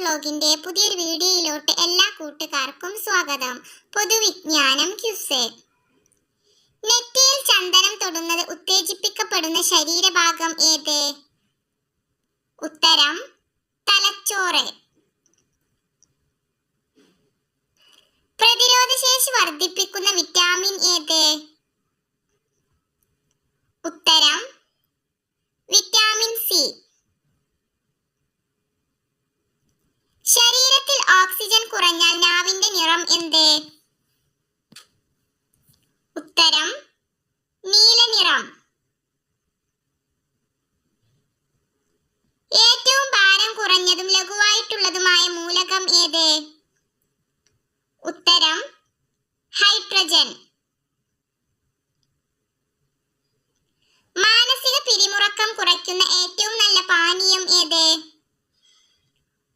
വ്ലോഗിന്റെ പുതിയൊരു വീഡിയോയിലോട്ട് എല്ലാ കൂട്ടുകാർക്കും സ്വാഗതം. പൊതുവിജ്ഞാനം ക്യൂസ്. നെറ്റിയിൽ ചന്ദനം തൊടുന്നത് ഉത്തേജിപ്പിക്കപ്പെടുന്ന ശരീരഭാഗം ഏത്? ഉത്തരം തലച്ചോറ്. പ്രതിരോധശേഷി വർദ്ധിപ്പിക്കുന്ന വിറ്റാമിൻ ഏത്? ഉത്തരം വിറ്റാമിൻ സി. ശരീരത്തിൽ ഓക്സിജൻ കുറഞ്ഞാൽ നാവിന്റെ നിറം എന്ത്? ഉത്തരം നീല നിറം. ഏറ്റവും ഭാരം കുറഞ്ഞതും ലഘുവായിട്ടുള്ളതുമായ മൂലകം ഏത്? ഉത്തരം ഹൈഡ്രജൻ. മാനസിക പിരിമുറുക്കം കുറയ്ക്കുന്ന ഏറ്റവും നല്ല പാനീയം ഏത്?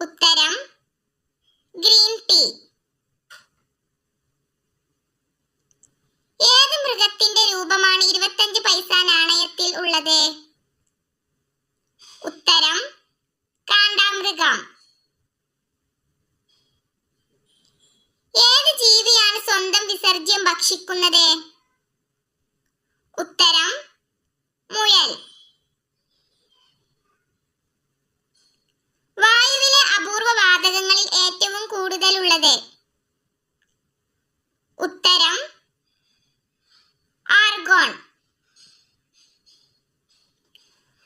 ഉത്തരം ഗ്രീൻ ടീ. ഏത് മൃഗത്തിന്റെ രൂപമാണ് 25 പൈസ നാണയത്തിൽ ഉള്ളത്? ഉത്തരം കാണ്ടാമൃഗം. ഏത് ജീവിയാണ് സ്വന്തം വിസർജ്യം ഭക്ഷിക്കുന്നത്? ഉത്തരം മുയൽ. വായുവിലെ അപൂർവ വാതകങ്ങളിൽ ഏറ്റവും കൂടുതലുള്ളത്? ഉത്തരം ആർഗോൺ.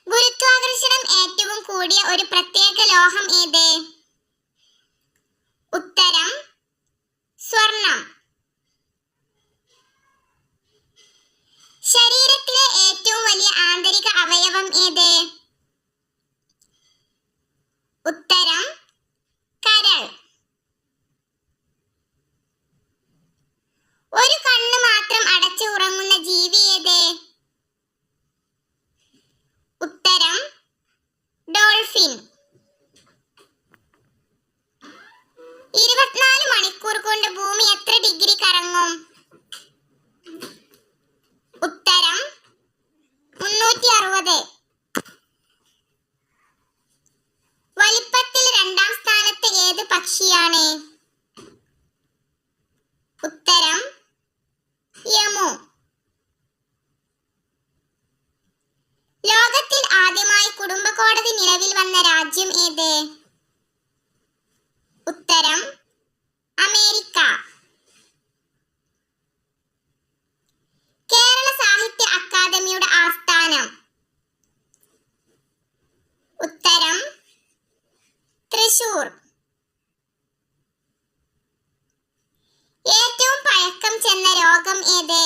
ഗുരുത്വാകർഷണം ഏറ്റവും കൂടിയ ഒരു പ്രത്യേക ലോഹം ഏത്? ഉത്തരം സ്വർണം. ശരീരത്തിലെ ഏറ്റവും വലിയ ആന്തരിക അവയവം ഏത്? ഉത്തരം കരൾ. ഒരു കണ്ണ് മാത്രം അടച്ച് ഉറങ്ങുന്ന ജീവി ഏത്? ഉത്തരം ഡോൾഫിൻ. 24 മണിക്കൂർ കൊണ്ട് ഭൂമി എത്ര ഡിഗ്രി കറങ്ങും? ഉത്തരം 360. വലിപ്പത്തിൽ രണ്ടാം സ്ഥാനത്ത് ഏത് പക്ഷിയാണ്? ഉത്തരം യമു. ലോകത്തിൽ ആദ്യമായി കുടുംബ കോടതി നിലവിൽ വന്ന രാജ്യം ഏത്? ഉത്തരം അമേരിക്ക. കേരള സാഹിത്യ അക്കാദമിയുടെ ആസ്ഥാനം? ഉത്തരം തൃശൂർ. ഏറ്റവും പഴക്കം ചെന്ന രോഗം ഏത്?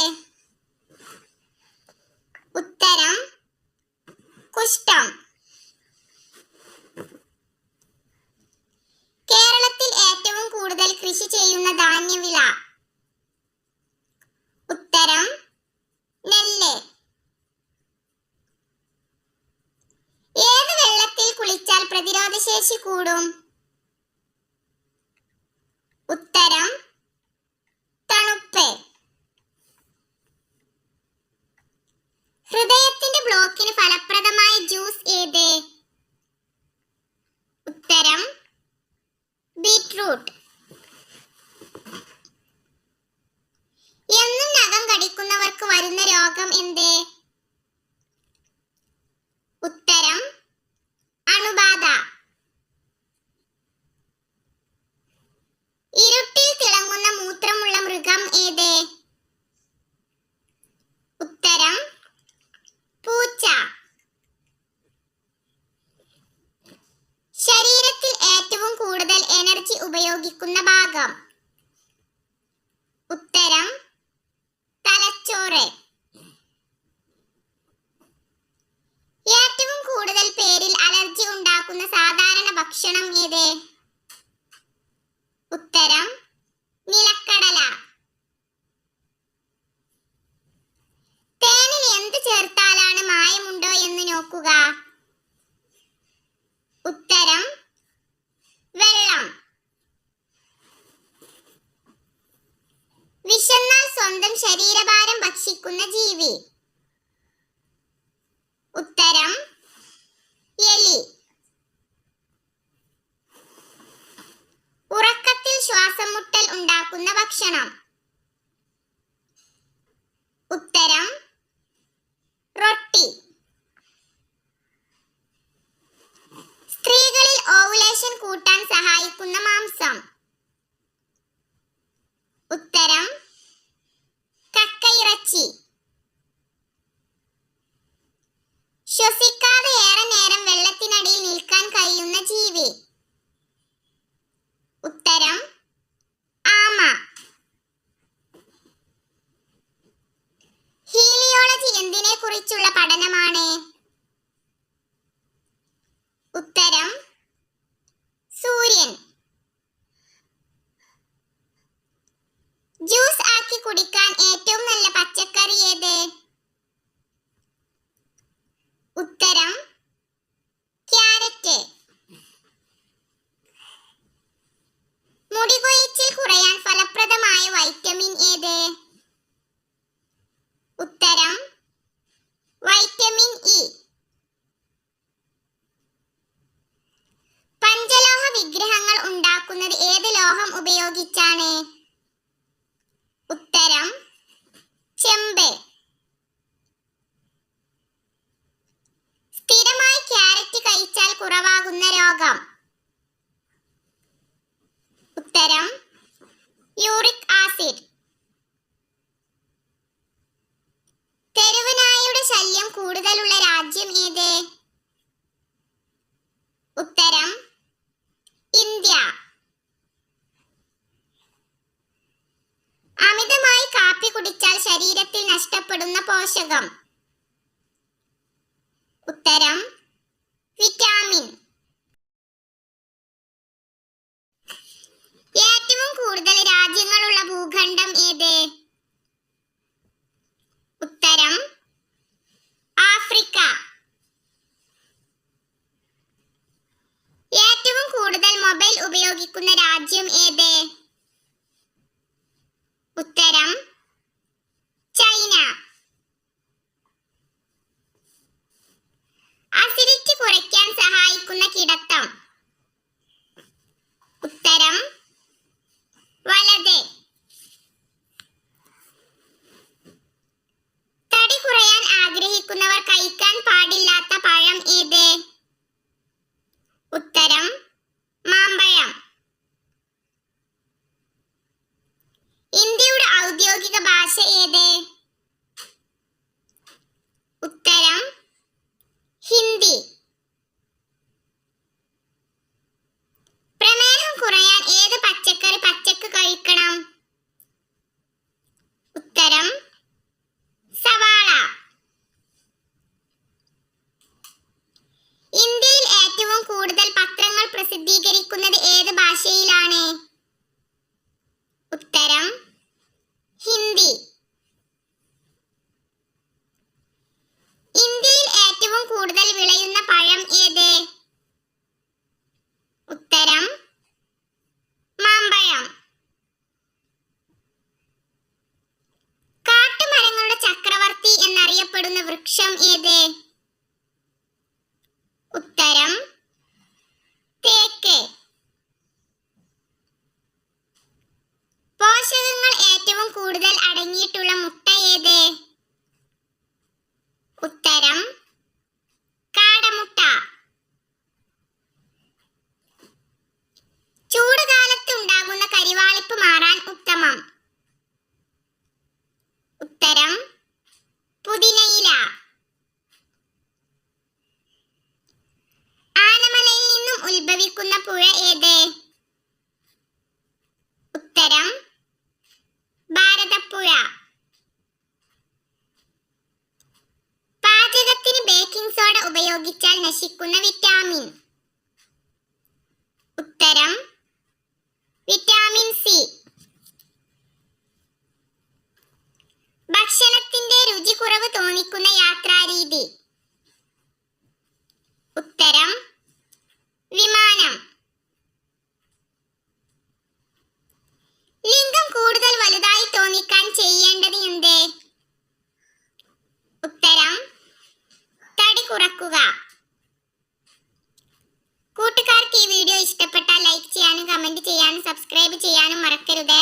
ഉത്തരം കുഷ്ഠം. കേരളത്തിൽ ഏറ്റവും കൂടുതൽ കൃഷി ചെയ്യുന്ന ധാന്യവിള? ഉത്തരം നെല്ല്. ഏത് വെള്ളത്തിൽ കുളിച്ചാൽ പ്രതിരോധശേഷി കൂടും? ഉത്തരം തണുപ്പ്. ഹൃദയത്തിന്റെ ബ്ലോക്കിന് ഫലപ്രദമായ ജ്യൂസ് ഏത്? ഉത്തരം ബീറ്റ്റൂട്ട്. എന്നും നഖം കടിക്കുന്നവർക്ക് വരുന്ന രോഗം എന്ത്? ഉത്തരം അണുബാധ. ഇരുട്ടിൽ തിളങ്ങുന്ന മൂത്രമുള്ള മൃഗം ഏത്? ഉത്തരം പൂച്ച. ശരീരത്തിൽ ഏറ്റവും കൂടുതൽ എനർജി ഉപയോഗിക്കുന്ന ഭാഗം? ഉത്തരം തലച്ചോറ്. ഏറ്റവും കൂടുതൽ പേരിൽ അലർജി ഉണ്ടാക്കുന്ന സാധാരണ ഭക്ഷണം ഏത്? ഉത്തരം നിലക്കടല. തേനിൽ എന്ത് ചേർത്താലാണ് മായമുണ്ടോ എന്ന് നോക്കുക? ഉത്തരം വെള്ളം. വിശന്നാൽ സ്വന്തം ശരീരഭാരം ഭക്ഷിക്കുന്ന ജീവി? ഉത്തരം എലി. മുട്ടൽ ഉണ്ടാക്കുന്ന ഭക്ഷണം? ഉത്തരം റൊട്ടി. സ്ത്രീകളിൽ ഓവുലേഷൻ കൂട്ടാൻ സഹായിക്കുന്ന മാംസം? ഉത്തരം കക്കയിറച്ചി. ശ്വസിക്കാതെ ഏറെ നേരം വെള്ളത്തിനടിയിൽ നിൽക്കാൻ കഴിയുന്ന ജീവി? ഉത്തരം ആമ. ഹീലിയോളജി എന്തിനെ കുറിച്ചുള്ള പഠനമാണ്? ഉത്തരം സൂര്യൻ. ജ്യൂസ് ആക്കി കുടിക്കാൻ ഏറ്റവും നല്ല പച്ചക്കറി ഏത്? ഉത്തരം ക്യാരറ്റ്. മുടികൊഴിച്ചിൽ കുറയാൻ ഫലപ്രദമായ വൈറ്റമിൻ ഏത്? ഉത്തരം വൈറ്റമിൻ ഇ. പഞ്ചലോഹ വിഗ്രഹങ്ങൾ ഉണ്ടാക്കുന്നത് ഏത് ലോഹം ഉപയോഗിച്ചാണ്? ഉത്തരം ചെമ്പ്. സ്ഥിരമായി ക്യാരറ്റ് കഴിച്ചാൽ കുറവാകുന്ന രോഗം? ഉത്തരം യൂറിക് ആസിഡ്. തെരുവ് നായയുടെ ശല്യം കൂടുതലുള്ള രാജ്യം ഏത്? ഉത്തരം ഇന്ത്യ. അമിതമായി കാപ്പി കുടിച്ചാൽ ശരീരത്തിൽ നഷ്ടപ്പെടുന്ന പോഷകം? ഉത്തരം വിറ്റാമിൻ. ഏറ്റവും കൂടുതൽ രാജ്യങ്ങളുള്ള ഭൂഖണ്ഡം ഏത്? ഉത്തരം ആഫ്രിക്ക. ഏറ്റവും കൂടുതൽ മൊബൈൽ ഉപയോഗിക്കുന്ന രാജ്യം ഏത്? ഉത്തരം ചൈന. അസിഡിറ്റി കുറയ്ക്കാൻ സഹായിക്കുന്ന കിടത്തം? ഉത്തരം വലത്. തടി കുറയാൻ ആഗ്രഹിക്കുന്നവർ കഴിക്കാൻ പാടില്ലാത്ത പഴം ഏത്? ഉത്തരം മാമ്പഴം. ഇന്ത്യയുടെ ഔദ്യോഗിക ഭാഷ ഏത്? ഉത്തരം ഹിന്ദി. പ്രമേഹം കുറയാൻ ഏത് പച്ചക്കറി പച്ചക്ക് കഴിക്കണം? ഉത്തരം സവാള. ഇന്ത്യയിൽ ഏറ്റവും കൂടുതൽ പത്രങ്ങൾ പ്രസിദ്ധീകരിക്കുന്നത് ഏത് ഭാഷയിലാണ്? ഉത്തരം ഹിന്ദി. ഇന്ത്യയിൽ ഏറ്റവും കൂടുതൽ വിളയുന്ന പഴം ഏത്? ഉത്തരം മാമ്പഴം. കാട്ടുമരങ്ങളുടെ ചക്രവർത്തി എന്നറിയപ്പെടുന്ന വൃക്ഷം ഏത്? ഉത്തരം തേക്ക്. പോഷകങ്ങൾ ഏറ്റവും കൂടുതൽ അടങ്ങിയിട്ടുള്ള മുട്ട ഏത്? ഉത്തരം കാടമുട്ട. ചൂടുകാലത്ത് ഉണ്ടാകുന്ന കരിവാളിപ്പ് മാറാൻ ഉത്തമം? ഉത്തരം പുതിനയില. ആനമലയിൽ നിന്നും ഉത്ഭവിക്കുന്ന പുഴ ഏത്? ഉത്തരം ഭാരതപ്പുഴ. പാചകത്തിന് ബേക്കിംഗ് സോഡ ഉപയോഗിച്ചാൽ നശിക്കുന്ന വിറ്റാമിൻ? ഉത്തരം വിറ്റാമിൻ സി. ഭക്ഷണത്തിന്റെ രുചി കുറവ് തോന്നിക്കുന്ന യാത്രാരീതി? ഉത്തരം വിമാനം. ലിംഗം കൂടുതൽ വലുതായി തോന്നിക്കാൻ ചെയ്യേണ്ടത് എന്ത്? ഉത്തരം തടി കുറക്കുക. കൂട്ടുകാർക്ക് ഈ വീഡിയോ ഇഷ്ടപ്പെട്ടാൽ ലൈക്ക് ചെയ്യാനും കമന്റ് ചെയ്യാനും സബ്സ്ക്രൈബ് സബ്സ്ക്രൈബ് ചെയ്യാനും മറക്കരുതേ.